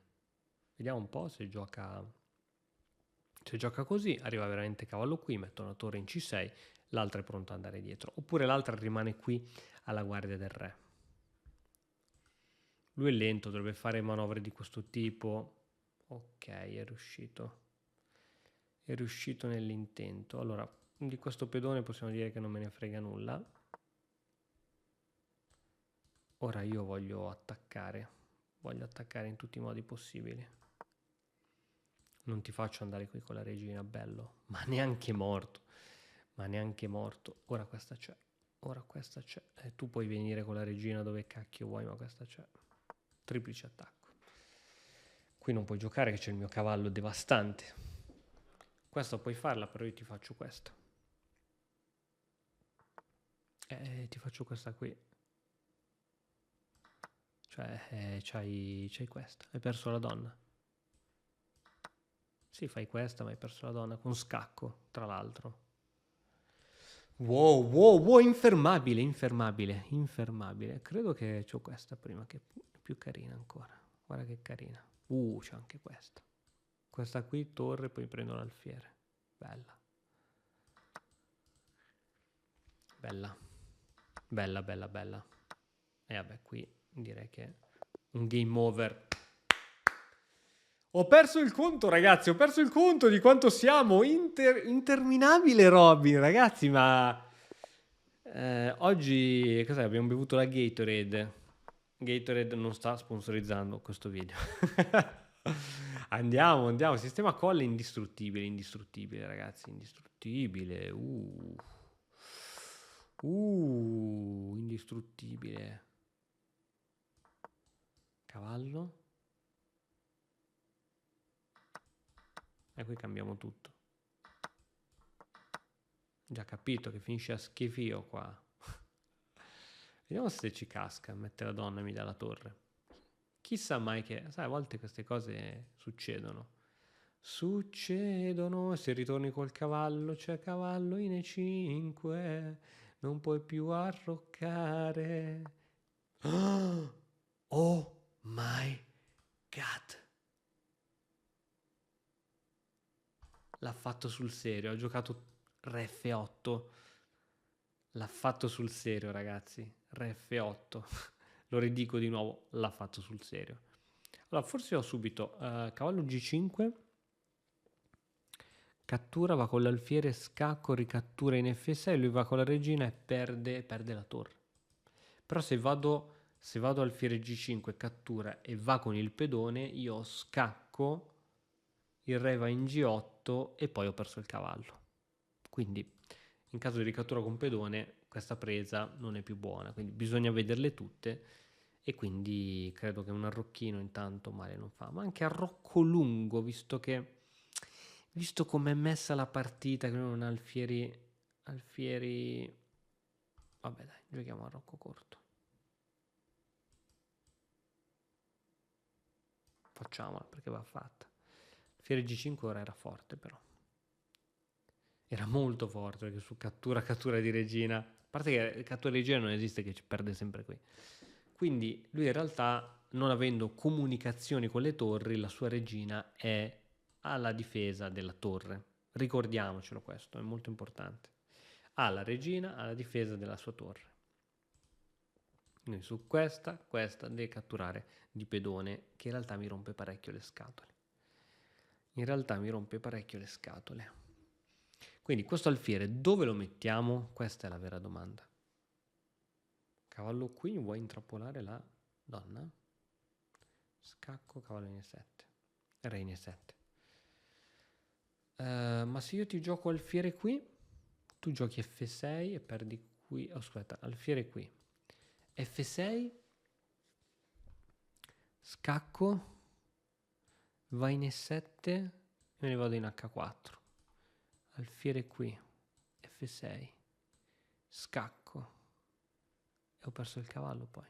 Vediamo un po' se gioca così, arriva veramente cavallo qui, metto una torre in C6, l'altra è pronta ad andare dietro. Oppure l'altra rimane qui alla guardia del re. Lui è lento, dovrebbe fare manovre di questo tipo. Ok, è riuscito. È riuscito nell'intento. Allora, di questo pedone possiamo dire che non me ne frega nulla. Ora io voglio attaccare in tutti i modi possibili. Non ti faccio andare qui con la regina, bello, ma neanche morto. Ora questa c'è. Tu puoi venire con la regina dove cacchio vuoi, ma questa c'è. Triplice attacco. Qui non puoi giocare che c'è il mio cavallo devastante. Questa puoi farla, però io ti faccio questa. Ti faccio questa qui. Cioè, c'hai questa. Hai perso la donna. Sì, fai questa, ma hai perso la donna. Con scacco, tra l'altro. Wow, infermabile. Credo che c'ho questa prima, che è più carina ancora. Guarda che carina. C'è anche questa. Questa qui, torre, poi prendo l'alfiere. Bella. bella. Bella, bella, bella. E vabbè, qui direi che un game over. Ho perso il conto, ragazzi, ho perso il conto di quanto siamo interminabile Robin, ragazzi, ma oggi cos'è? Abbiamo bevuto la Gatorade. Gatorade non sta sponsorizzando questo video. Andiamo, sistema colle indistruttibile, ragazzi, indistruttibile. Indistruttibile. Cavallo. E qui cambiamo tutto. Già capito che finisce a schifio qua. Vediamo se ci casca, mette la donna e mi dà la torre. Chissà mai che... Sai, a volte queste cose succedono. Succedono, se ritorni col cavallo, c'è cavallo in E5, non puoi più arroccare. Oh my God. L'ha fatto sul serio, ha giocato Re F8. L'ha fatto sul serio, ragazzi. Re F8. Lo ridico di nuovo, l'ha fatto sul serio. Allora, forse ho subito cavallo G5. Cattura, va con l'alfiere, scacco, ricattura in F6, lui va con la regina e perde la torre. Però se vado alfiere G5, cattura e va con il pedone, io scacco, il re va in G8 e poi ho perso il cavallo. Quindi in caso di ricattura con pedone questa presa non è più buona, quindi bisogna vederle tutte e quindi credo che un arrocchino intanto male non fa, ma anche arrocco lungo, visto com'è messa la partita, che non ha alfieri, vabbè dai, giochiamo arrocco corto. Facciamola perché va fatta. Alfiere G5 ora era forte però. Era molto forte perché su cattura di regina, a parte che cattura di regina non esiste, che ci perde sempre qui. Quindi lui in realtà, non avendo comunicazioni con le torri, la sua regina è alla difesa della torre. Ricordiamocelo, questo è molto importante. Ha la regina alla difesa della sua torre. Quindi su questa deve catturare di pedone, che in realtà mi rompe parecchio le scatole. Quindi questo alfiere dove lo mettiamo? Questa è la vera domanda. Cavallo qui, vuoi intrappolare la donna? Scacco, cavallo in E7. Re in E7. Ma se io ti gioco alfiere qui, tu giochi F6 e perdi qui. Oh, aspetta, alfiere qui. F6, scacco, va in E7 e me ne vado in H4. Alfiere qui, F6, scacco e ho perso il cavallo poi.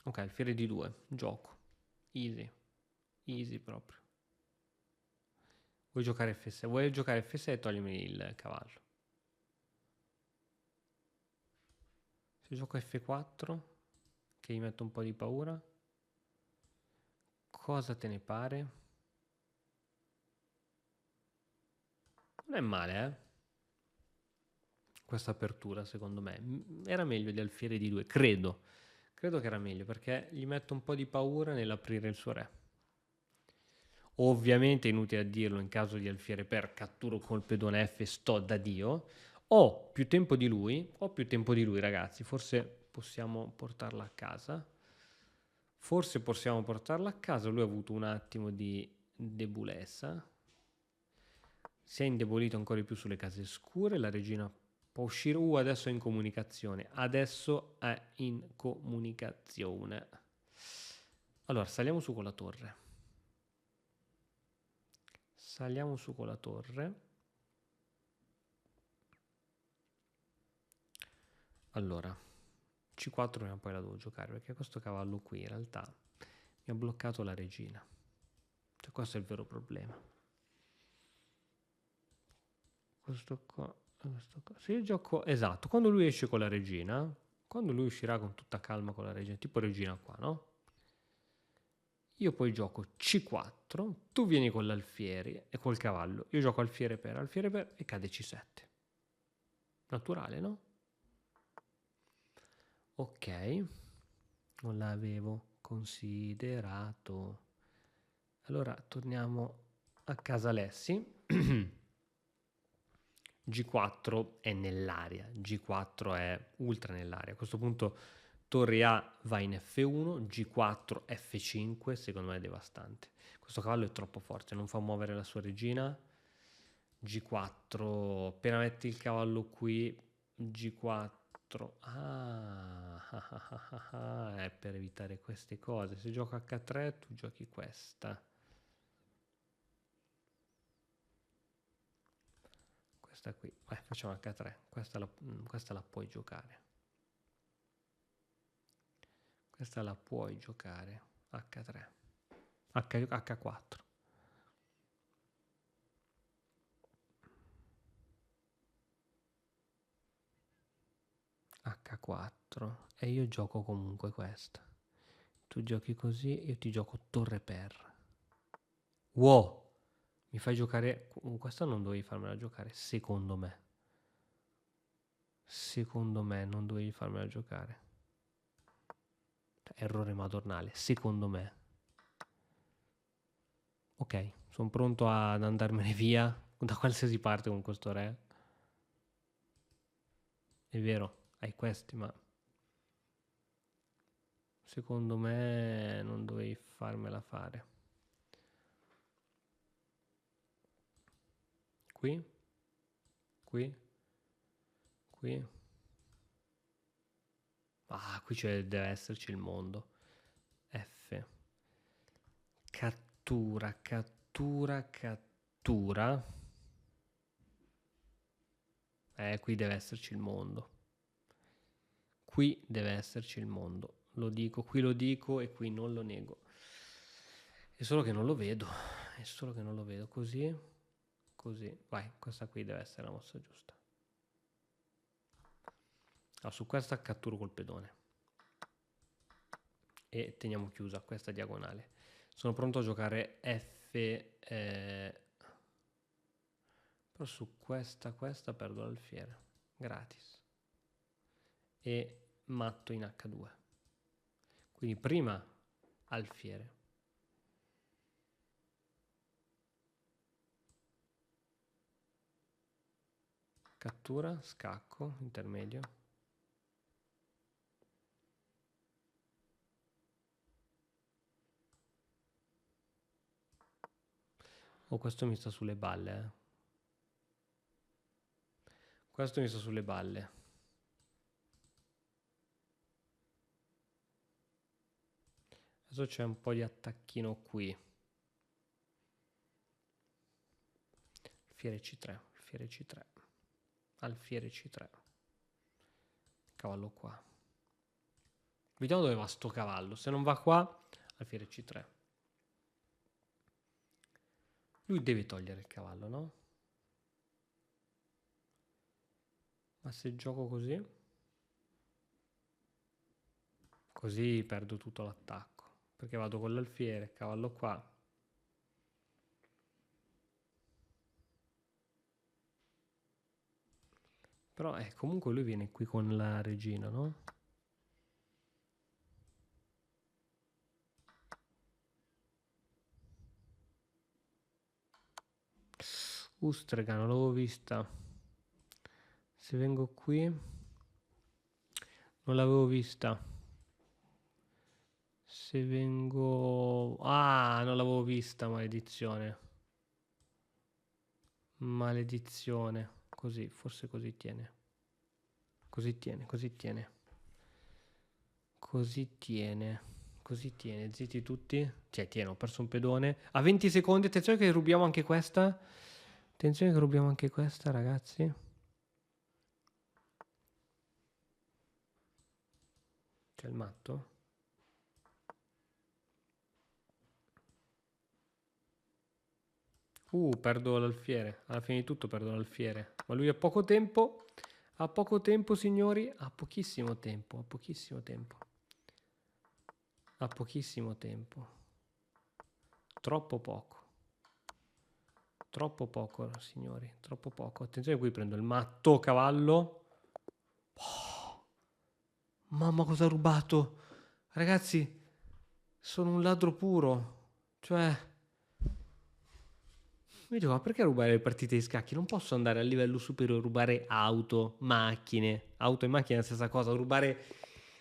Ok, alfiere D2, gioco, easy proprio. Vuoi giocare F6? Vuoi giocare F6 e toglimi il cavallo. Se gioco F4, che gli metto un po' di paura, cosa te ne pare? Non è male, questa apertura, secondo me. Era meglio di alfiere di 2, credo che era meglio, perché gli metto un po' di paura nell'aprire il suo re. Ovviamente, inutile a dirlo, in caso di alfiere per, catturo col pedone F, sto da Dio. Ho più tempo di lui, ragazzi, forse possiamo portarla a casa. Lui ha avuto un attimo di debolezza. Si è indebolito ancora di più sulle case scure. La regina può uscire. Adesso è in comunicazione. Allora, saliamo su con la torre. Allora, C4 prima o poi la devo giocare, perché questo cavallo qui in realtà mi ha bloccato la regina. Cioè, questo è il vero problema. Questo qua. Se io gioco, esatto, quando lui esce con la regina, quando lui uscirà con tutta calma con la regina, tipo regina qua, no? Io poi gioco C4. G4, tu vieni con l'alfiere e col cavallo. Io gioco alfiere per e cade C7. Naturale, no? Ok, non l'avevo considerato. Allora torniamo a casa Alessi. G4 è nell'area, G4 è ultra nell'area. A questo punto torre A va in F1, G4, F5, secondo me è devastante. Questo cavallo è troppo forte, non fa muovere la sua regina. G4, appena metti il cavallo qui, G4, è per evitare queste cose. Se gioco H3 tu giochi questa. Questa qui, facciamo H3, questa la puoi giocare. Questa la puoi giocare, H3, H4. H4 e io gioco comunque questa. Tu giochi così, io ti gioco torre per. Wow! Mi fai giocare... Questa non dovevi farmela giocare, secondo me. Secondo me non dovevi farmela giocare. Errore madornale, secondo me. Ok, sono pronto ad andarmene via da qualsiasi parte con questo re. È vero, hai questi, ma... Secondo me non dovevi farmela fare. Qui, qui, qui. Ah, qui deve esserci il mondo. F. Cattura, cattura, cattura. Qui deve esserci il mondo. Qui deve esserci il mondo. Lo dico, qui lo dico e qui non lo nego. È solo che non lo vedo. È solo che non lo vedo. Così, così. Vai, questa qui deve essere la mossa giusta. Su questa catturo col pedone. E teniamo chiusa questa diagonale. Sono pronto a giocare F. Però su questa perdo l'alfiere. Gratis. E matto in H2. Quindi prima alfiere. Cattura, scacco, intermedio. Oh, questo mi sta sulle balle, Questo mi sta sulle balle. Adesso c'è un po' di attacchino qui. Alfiere C3, alfiere C3. Alfiere C3. Cavallo qua. Vediamo dove va sto cavallo. Se non va qua, alfiere C3. Lui deve togliere il cavallo, no? Ma se gioco così? Così perdo tutto l'attacco. Perché vado con l'alfiere, cavallo qua. Però comunque lui viene qui con la regina, no? Ustrega, non l'avevo vista. Se vengo qui... Non l'avevo vista. Se vengo... Ah, non l'avevo vista, maledizione. Maledizione. Così, forse così tiene. Così tiene, così tiene. Così tiene. Così tiene. Zitti tutti. Cioè, tiene, ho perso un pedone. A 20 secondi, attenzione che rubiamo anche questa. Attenzione che rubiamo anche questa, ragazzi. C'è il matto? Perdo l'alfiere. Alla fine di tutto perdo l'alfiere. Ma lui ha poco tempo. Ha poco tempo, signori. Ha pochissimo tempo. Ha pochissimo tempo. Ha pochissimo tempo. Troppo poco. Troppo poco, signori. Troppo poco. Attenzione, qui prendo il matto cavallo. Oh, mamma, cosa ho rubato? Ragazzi, sono un ladro puro. Cioè, mi dico, ma perché rubare le partite di scacchi? Non posso andare a livello superiore, rubare auto, macchine. Auto e macchine è la stessa cosa. Rubare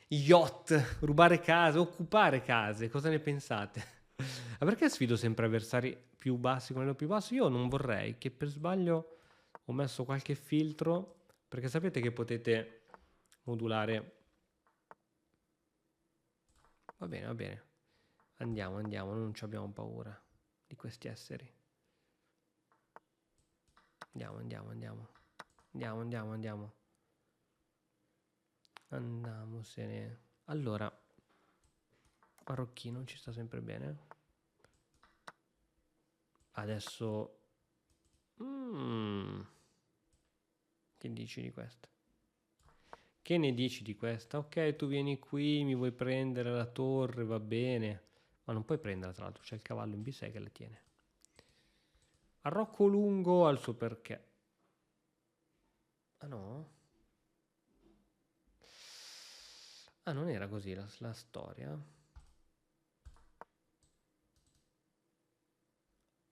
yacht, rubare case, occupare case. Cosa ne pensate? Ma perché sfido sempre avversari più bassi con livello più basso? Io non vorrei che per sbaglio ho messo qualche filtro, perché sapete che potete modulare. Va bene, va bene. Andiamo, andiamo, non ci abbiamo paura di questi esseri. Andiamo, andiamo, andiamo. Andiamo, andiamo, andiamo. Andiamosene. Allora, marocchino ci sta sempre bene. Adesso... Che dici di questa? Che ne dici di questa? Ok, tu vieni qui, mi vuoi prendere la torre, va bene. Ma non puoi prenderla, tra l'altro, c'è il cavallo in B6 che la tiene. Arrocco lungo al suo perché. Ah no? Ah, non era così la storia?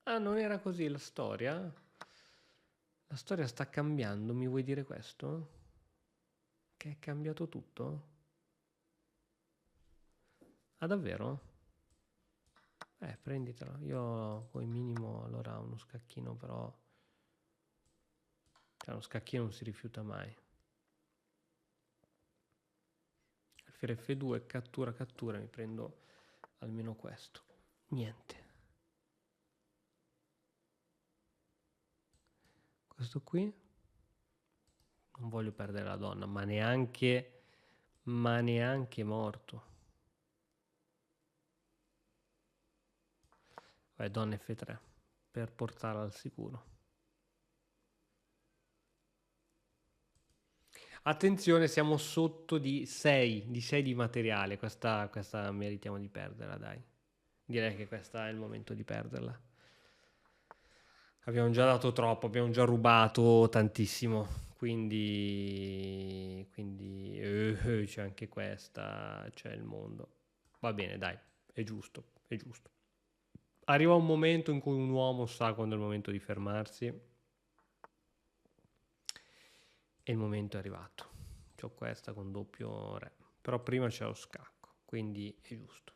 Ah, non era così la storia? La storia sta cambiando, mi vuoi dire questo? Che è cambiato tutto? Ah, davvero? Prenditela. Io come minimo allora uno scacchino, però... Cioè, uno scacchino non si rifiuta mai. Alfiere F2, cattura, cattura, mi prendo almeno questo. Niente. Questo qui. Non voglio perdere la donna, ma neanche morto. Vai, donna F3, per portarla al sicuro. Attenzione, siamo sotto di 6 di materiale. Questa meritiamo di perderla, dai. Direi che questa è il momento di perderla. Abbiamo già dato troppo, abbiamo già rubato tantissimo. Quindi c'è anche questa, c'è il mondo. Va bene, dai, è giusto, è giusto. Arriva un momento in cui un uomo sa quando è il momento di fermarsi. E il momento è arrivato. C'ho questa con doppio re. Però prima c'è lo scacco, quindi è giusto.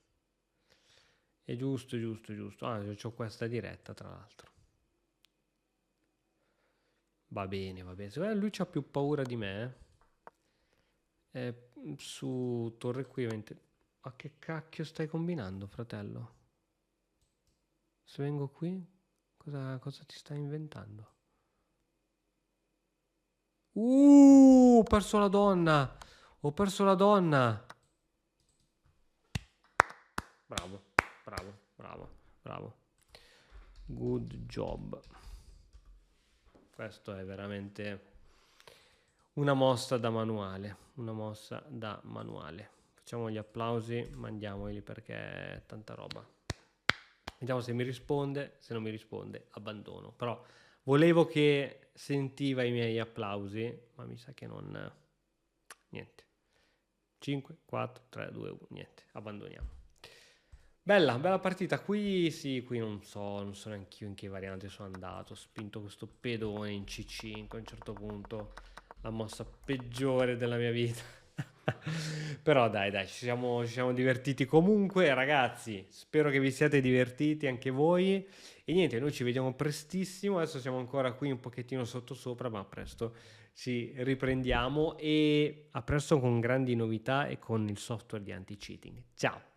È giusto, giusto, giusto. Ah, c'ho questa diretta, tra l'altro. Va bene, va bene. Secondo me lui c'ha più paura di me. Su torre qui. Ma che cacchio stai combinando, fratello? Se vengo qui, cosa ti stai inventando? Ho perso la donna. Ho perso la donna. Bravo, bravo, bravo, bravo. Good job. Questo è veramente una mossa da manuale. Una mossa da manuale. Facciamo gli applausi, mandiamoli perché è tanta roba. Vediamo se mi risponde. Se non mi risponde, abbandono. Però volevo che sentiva i miei applausi, ma mi sa che non... Niente. 5, 4, 3, 2, 1, niente. Abbandoniamo. Bella, bella partita. Qui sì, qui non so neanche io in che variante sono andato. Ho spinto questo pedone in C5 a un certo punto. La mossa peggiore della mia vita. Però dai, ci siamo divertiti comunque, ragazzi. Spero che vi siate divertiti anche voi. E niente, noi ci vediamo prestissimo. Adesso siamo ancora qui un pochettino sottosopra, ma presto ci riprendiamo. E a presto con grandi novità e con il software di anti-cheating. Ciao!